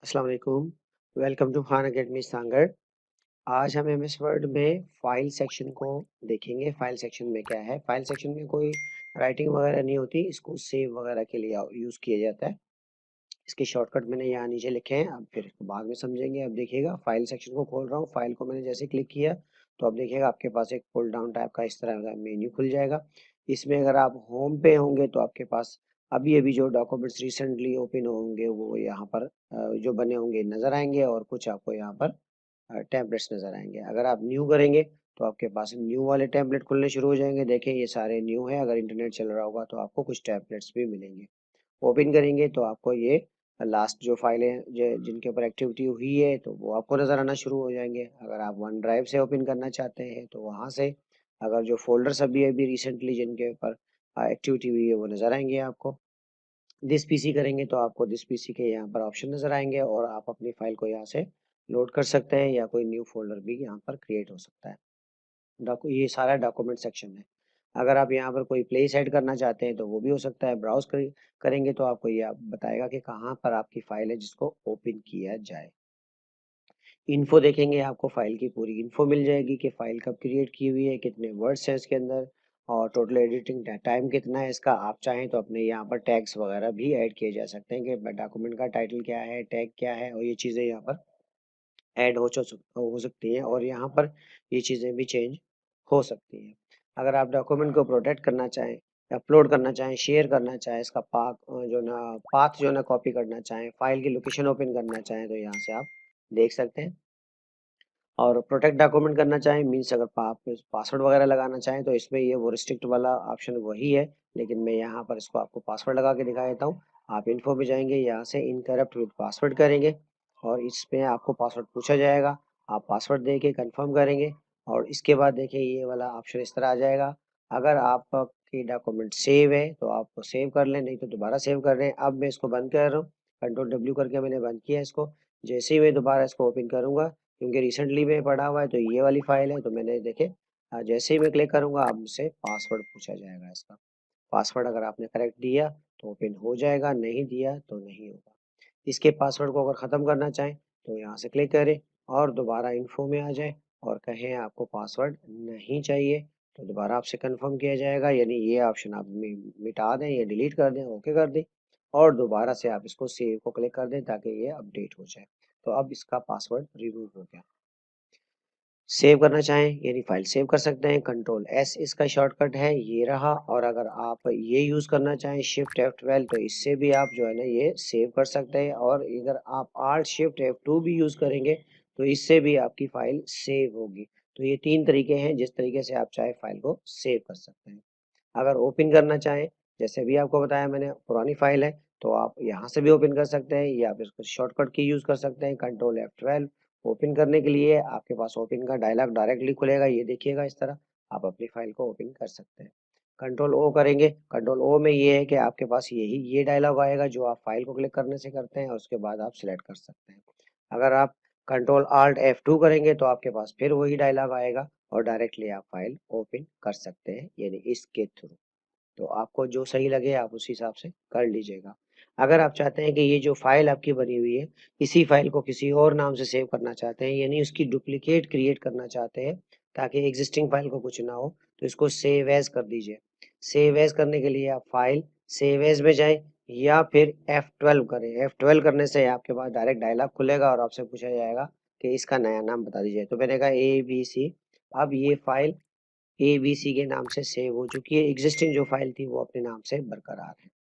अस्सलाम वालेकुम। Welcome to Khan Academy Sangad. आज हम एमएस वर्ड में फाइल सेक्शन को देखेंगे। फाइल सेक्शन में क्या है? फाइल सेक्शन में कोई राइटिंग वगैरह नहीं होती, इसको सेव वगैरह के लिए यूज़ किया जाता है। इसके शॉर्टकट मैंने यहाँ नीचे लिखे हैं, अब फिर इसको बाद में समझेंगे। अब देखिएगा, फाइल सेक्शन को खोल रहा हूँ। फाइल को मैंने जैसे क्लिक किया तो अब देखिएगा आपके पास एक पुल डाउन टाइप का इस तरह का मेन्यू खुल जाएगा। इसमें अगर आप होम पे होंगे तो आपके पास अभी अभी जो डॉक्यूमेंट्स रिसेंटली ओपन होंगे वो यहाँ पर जो बने होंगे नज़र आएंगे, और कुछ आपको यहाँ पर टेम्पलेट्स नज़र आएंगे। अगर आप न्यू करेंगे तो आपके पास न्यू वाले टेम्पलेट खुलने शुरू हो जाएंगे। देखें, ये सारे न्यू है। अगर इंटरनेट चल रहा होगा तो आपको कुछ टेम्पलेट्स भी मिलेंगे। ओपन करेंगे तो आपको ये लास्ट जो फाइलें जिनके ऊपर एक्टिविटी हुई है तो वो आपको नज़र आना शुरू हो जाएंगे। अगर आप वन ड्राइव से ओपन करना चाहते हैं तो वहाँ से, अगर जो फोल्डर्स अभी अभी रिसेंटली जिनके ऊपर एक्टिविटी हुई है वो नज़र आएंगे आपको। दिस पीसी करेंगे तो आपको दिस पीसी के यहाँ पर ऑप्शन नज़र आएंगे, और आप अपनी फाइल को यहाँ से लोड कर सकते हैं, या कोई न्यू फोल्डर भी यहाँ पर क्रिएट हो सकता है। ये सारा डॉक्यूमेंट सेक्शन है। अगर आप यहाँ पर कोई प्लेस ऐड करना चाहते हैं तो वो भी हो सकता है। ब्राउज करेंगे तो आपको ये बताएगा कि कहाँ पर आपकी फाइल है जिसको ओपन किया जाए। इन्फो देखेंगे, आपको फाइल की पूरी इन्फो मिल जाएगी कि फाइल कब क्रिएट की हुई है, कितने वर्ड्स हैं इसके अंदर, और टोटल एडिटिंग टाइम कितना है इसका। आप चाहें तो अपने यहाँ पर टैग्स वगैरह भी ऐड किए जा सकते हैं कि डॉक्यूमेंट का टाइटल क्या है, टैग क्या है, और ये चीज़ें यहाँ पर ऐड हो सकती हैं, और यहाँ पर ये चीज़ें भी चेंज हो सकती हैं। अगर आप डॉक्यूमेंट को प्रोटेक्ट करना चाहें, अपलोड करना चाहें, शेयर करना चाहें, इसका पाथ जो ना कॉपी करना चाहें, फाइल की लोकेशन ओपन करना चाहें तो यहाँ से आप देख सकते हैं। और प्रोटेक्ट डॉक्यूमेंट करना चाहें मीन्स अगर आप पासवर्ड वगैरह लगाना चाहें तो इसमें ये वो रिस्ट्रिक्ट वाला ऑप्शन वही है, लेकिन मैं यहाँ पर इसको आपको पासवर्ड लगा के दिखा देता हूँ। आप इन्फो में जाएंगे, यहाँ से इनकरप्ट विद पासवर्ड करेंगे, और इसमें आपको पासवर्ड पूछा जाएगा। आप पासवर्ड दे के कन्फर्म करेंगे, और इसके बाद देखिए ये वाला ऑप्शन इस तरह आ जाएगा। अगर आपकी डॉक्यूमेंट सेव है तो आप सेव कर लें, नहीं तो दोबारा सेव कर लें। अब मैं इसको बंद कर रहा हूँ, कंट्रोल डब्ल्यू करके मैंने बंद किया इसको। जैसे ही मैं दोबारा इसको ओपन करूँगा, क्योंकि रिसेंटली में पढ़ा हुआ है तो ये वाली फाइल है, तो मैंने देखे जैसे ही मैं क्लिक करूंगा अब मुझसे पासवर्ड पूछा जाएगा। इसका पासवर्ड अगर आपने करेक्ट दिया तो ओपन हो जाएगा, नहीं दिया तो नहीं होगा। इसके पासवर्ड को अगर ख़त्म करना चाहें तो यहाँ से क्लिक करें और दोबारा इन्फो में आ जाए और कहें आपको पासवर्ड नहीं चाहिए, तो दोबारा आपसे कंफर्म किया जाएगा, यानी ये ऑप्शन आप मिटा दें या डिलीट कर दें, ओके कर दें, और दोबारा से आप इसको सेव को क्लिक कर दें ताकि ये अपडेट हो जाए। तो अब इसका पासवर्ड रिमूव हो गया। सेव करना चाहें यानी फाइल सेव कर सकते हैं, कंट्रोल एस इसका शॉर्टकट है, ये रहा। और अगर आप ये यूज़ करना चाहें शिफ्ट F12 तो इससे भी आप जो है ना ये सेव कर सकते हैं, और अगर आप आल्ट शिफ्ट F2 भी यूज़ करेंगे तो इससे भी आपकी फाइल सेव होगी। तो ये तीन तरीके हैं जिस तरीके से आप चाहे फाइल को सेव कर सकते हैं। अगर ओपन करना चाहें, जैसे भी आपको बताया मैंने, पुरानी फाइल है तो आप यहाँ से भी ओपन कर सकते हैं, या फिर शॉर्टकट की यूज़ कर सकते हैं, कंट्रोल F12। ओपन करने के लिए आपके पास ओपन का डायलॉग डायरेक्टली खुलेगा, ये देखिएगा इस तरह आप अपनी फाइल को ओपन कर सकते हैं। कंट्रोल ओ करेंगे, कंट्रोल ओ में ये है कि आपके पास ये डायलॉग आएगा जो आप फाइल को क्लिक करने से करते हैं, और उसके बाद आप सिलेक्ट कर सकते हैं। अगर आप कंट्रोल आल्ट F2 करेंगे तो आपके पास फिर वही डायलॉग आएगा, और डायरेक्टली आप फाइल ओपन कर सकते हैं, यानी इसके थ्रू। तो आपको जो सही लगे आप उस हिसाब से कर लीजिएगा। अगर आप चाहते हैं कि ये जो फाइल आपकी बनी हुई है इसी फाइल को किसी और नाम से सेव करना चाहते हैं, यानी उसकी डुप्लीकेट क्रिएट करना चाहते हैं ताकि एग्जिस्टिंग फाइल को कुछ ना हो, तो इसको सेव एज कर दीजिए। सेव एज करने के लिए आप फाइल सेव एज में जाएं, या फिर F12 करें। F12 करने से आपके पास डायरेक्ट डायलॉग खुलेगा और आपसे पूछा जाएगा कि इसका नया नाम बता दीजिए। तो मैंने कहा ABC। अब ये फाइल ABC के नाम से सेव हो चुकी है, एग्जिस्टिंग जो फाइल थी वो अपने नाम से बरकरार है।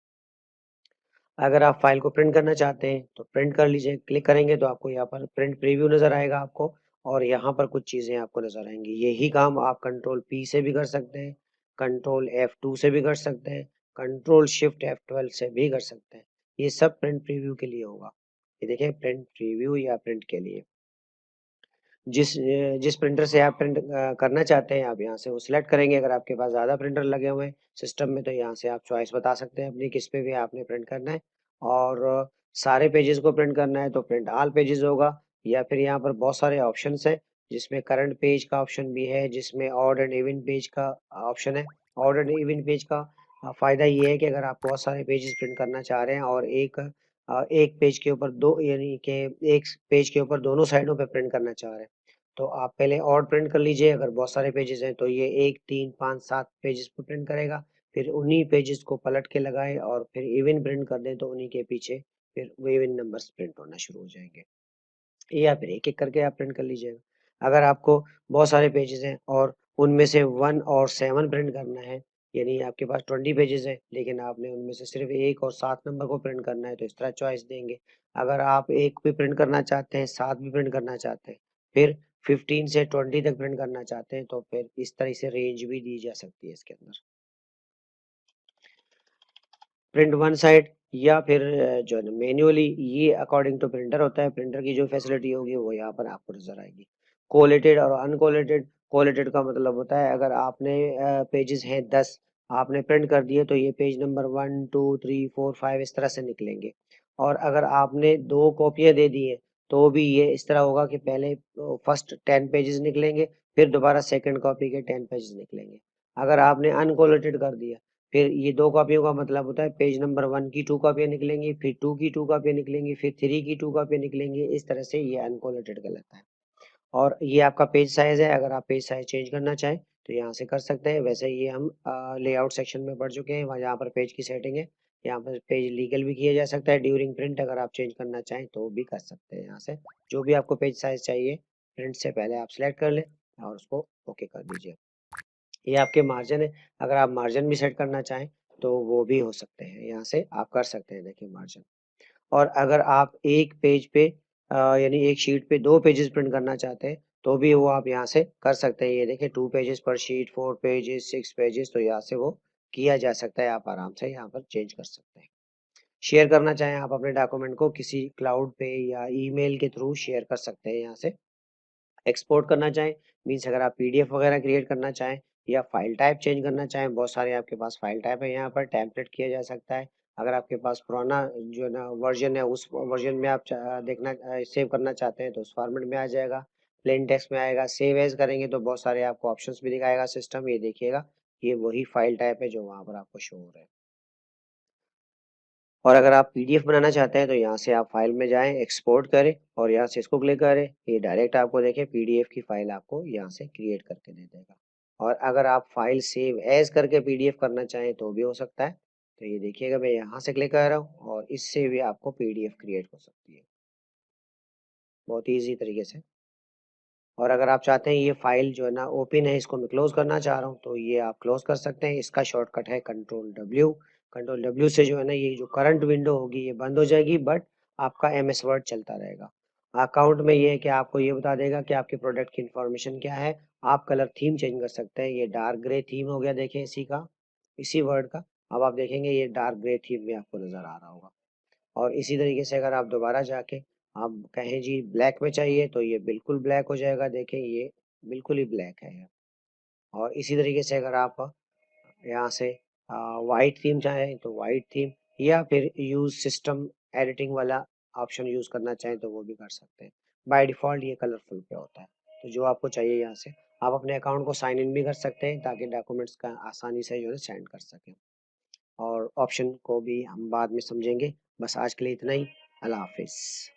अगर आप फाइल को प्रिंट करना चाहते हैं तो प्रिंट कर लीजिए, क्लिक करेंगे तो आपको यहाँ पर प्रिंट प्रीव्यू नजर आएगा आपको, और यहाँ पर कुछ चीजें आपको नजर आएंगी। यही काम आप कंट्रोल P से भी कर सकते हैं, कंट्रोल F2 से भी कर सकते हैं, कंट्रोल शिफ्ट F12 से भी कर सकते हैं। ये सब प्रिंट प्रीव्यू के लिए होगा। ये देखिए प्रिंट प्रीव्यू या प्रिंट के लिए जिस प्रिंटर से आप प्रिंट करना चाहते हैं आप यहाँ से वो सिलेक्ट करेंगे। अगर आपके पास ज़्यादा प्रिंटर लगे हुए हैं सिस्टम में तो यहाँ से आप चॉइस बता सकते हैं अपनी किस पे भी आपने प्रिंट करना है, और सारे पेजेस को प्रिंट करना है तो प्रिंट ऑल पेजेस होगा। या फिर यहाँ पर बहुत सारे ऑप्शंस हैं जिसमें करंट पेज का ऑप्शन भी है, जिसमें ऑड एंड इवन पेज का ऑप्शन है। ऑड एंड इवन पेज का फ़ायदा ये है कि अगर आप बहुत सारे पेजेस प्रिंट करना चाह रहे हैं और एक एक पेज के ऊपर दो, यानी कि एक पेज के ऊपर दोनों साइडों पे प्रिंट करना चाह रहे हैं, तो आप पहले और प्रिंट कर लीजिए। अगर बहुत सारे पेजेस हैं तो ये 1 3 5 7 पेजेस पे प्रिंट करेगा। फिर उन्हीं पेजेस को पलट के लगाएं और फिर इवन प्रिंट कर दें तो उन्हीं के पीछे फिर वो इवन नंबर्स प्रिंट होना शुरू हो जाएंगे, या फिर एक एक करके आप प्रिंट कर लीजिएगा। अगर आपको बहुत सारे पेजेस हैं और उनमें से 1 और 7 प्रिंट करना है, यानी आपके पास 20 पेजेस हैं लेकिन आपने उनमें से सिर्फ 1 और 7 नंबर को प्रिंट करना है, तो इस तरह चॉइस देंगे। अगर आप 1 भी प्रिंट करना चाहते हैं, 7 भी प्रिंट करना चाहते हैं, फिर 15 से 20 तक प्रिंट करना चाहते हैं, तो फिर इस तरह से रेंज भी दी जा सकती है इसके अंदर। प्रिंट वन साइड या फिर जो है ना मैन्युअली, ये अकॉर्डिंग टू प्रिंटर होता है। प्रिंटर की जो फैसिलिटी होगी वो यहाँ पर आपको नजर आएगी। कोलेटेड और अनकोलेटेड। कोलेटेड का मतलब होता है अगर आपने पेजेस हैं 10, आपने प्रिंट कर दिए तो ये पेज नंबर 1 2 3 4 5 इस तरह से निकलेंगे। और अगर आपने 2 कॉपियां दे दी हैं तो भी ये इस तरह होगा कि पहले फर्स्ट 10 पेजेस निकलेंगे, फिर दोबारा सेकंड कॉपी के 10 पेजेस निकलेंगे। अगर आपने अनकोलेटेड कर दिया, फिर ये 2 कॉपियों का मतलब होता है पेज नंबर 1 की 2 कॉपियाँ निकलेंगी, फिर 2 की 2 कॉपियाँ निकलेंगी, फिर 3 की 2 कॉपियाँ निकलेंगी। इस तरह से ये अनकोलेटेड कहलाता है। और ये आपका पेज साइज है। अगर आप पेज साइज चेंज करना चाहें तो यहाँ से कर सकते हैं। वैसे ये हम लेआउट सेक्शन में पढ़ चुके हैं, वहाँ यहाँ पर पेज की सेटिंग है। यहाँ पर पेज लीगल भी किया जा सकता है ड्यूरिंग प्रिंट। अगर आप चेंज करना चाहें तो भी कर सकते हैं। यहाँ से जो भी आपको पेज साइज चाहिए प्रिंट से पहले आप सिलेक्ट कर लें और उसको ओके कर दीजिए। ये आपके मार्जिन है। अगर आप मार्जिन भी सेट करना चाहें तो वो भी हो सकते हैं, यहाँ से आप कर सकते हैं। देखिए मार्जिन। और अगर आप एक पेज पे यानी एक शीट पे 2 पेजेस प्रिंट करना चाहते हैं तो भी वो आप यहाँ से कर सकते हैं। ये देखिए 2 पेजेस पर शीट, 4 पेजेस, 6 पेजेस, तो यहाँ से वो किया जा सकता है। आप आराम से यहाँ पर चेंज कर सकते हैं। शेयर करना चाहें आप अपने डॉक्यूमेंट को किसी क्लाउड पे या ईमेल के थ्रू शेयर कर सकते हैं। यहाँ से एक्सपोर्ट करना चाहें, मीन्स अगर आप पीडीएफ वगैरह क्रिएट करना चाहें या फाइल टाइप चेंज करना चाहें, बहुत सारे आपके पास फाइल टाइप है। यहाँ पर टेम्पलेट किया जा सकता है। अगर आपके पास पुराना जो है ना वर्जन है, उस वर्जन में आप देखना सेव करना चाहते हैं तो उस फॉर्मेट में आ जाएगा, प्लेन टेक्स्ट में आएगा। सेव एज करेंगे तो बहुत सारे आपको ऑप्शंस भी दिखाएगा सिस्टम। ये देखिएगा, ये वही फाइल टाइप है जो वहाँ पर आपको शो हो रहा है। और अगर आप पीडीएफ बनाना चाहते हैं तो यहाँ से आप फाइल में जाएं, एक्सपोर्ट करें और यहाँ से इसको क्लिक करें। ये डायरेक्ट आपको देखें पीडीएफ की फाइल आपको यहाँ से क्रिएट करके दे देगा। और अगर आप फाइल सेव एज करके पीडीएफ करना चाहें तो भी हो सकता है। तो ये देखिएगा, मैं यहाँ से क्लिक कर रहा हूँ और इससे भी आपको पीडीएफ क्रिएट हो सकती है बहुत ईजी तरीके से। और अगर आप चाहते हैं ये फाइल जो है ना ओपन है, इसको मैं क्लोज करना चाह रहा हूँ, तो ये आप क्लोज कर सकते हैं। इसका शॉर्टकट है कंट्रोल W। कंट्रोल W से जो है ना ये जो करंट विंडो होगी ये बंद हो जाएगी, बट आपका MS वर्ड चलता रहेगा। अकाउंट में ये है कि आपको ये बता देगा कि आपके प्रोडक्ट की इंफॉर्मेशन क्या है। आप कलर थीम चेंज कर सकते हैं। ये डार्क ग्रे थीम हो गया, देखें इसी का, इसी वर्ड का। अब आप देखेंगे ये डार्क ग्रे थीम में आपको नजर आ रहा होगा। और इसी तरीके से अगर आप दोबारा जाके आप कहें जी ब्लैक में चाहिए तो ये बिल्कुल ब्लैक हो जाएगा। देखें ये बिल्कुल ही ब्लैक है। और इसी तरीके से अगर आप यहाँ से वाइट थीम चाहें तो वाइट थीम, या फिर यूज सिस्टम एडिटिंग वाला ऑप्शन यूज करना चाहें तो वो भी कर सकते हैं। बाय डिफॉल्ट ये कलरफुल पे होता है। तो जो आपको चाहिए यहाँ से आप अपने अकाउंट को साइन इन भी कर सकते हैं ताकि डॉक्यूमेंट्स का आसानी से जो है सेंड कर सकें। और ऑप्शन को भी हम बाद में समझेंगे। बस आज के लिए इतना ही। अल्लाह हाफिज़।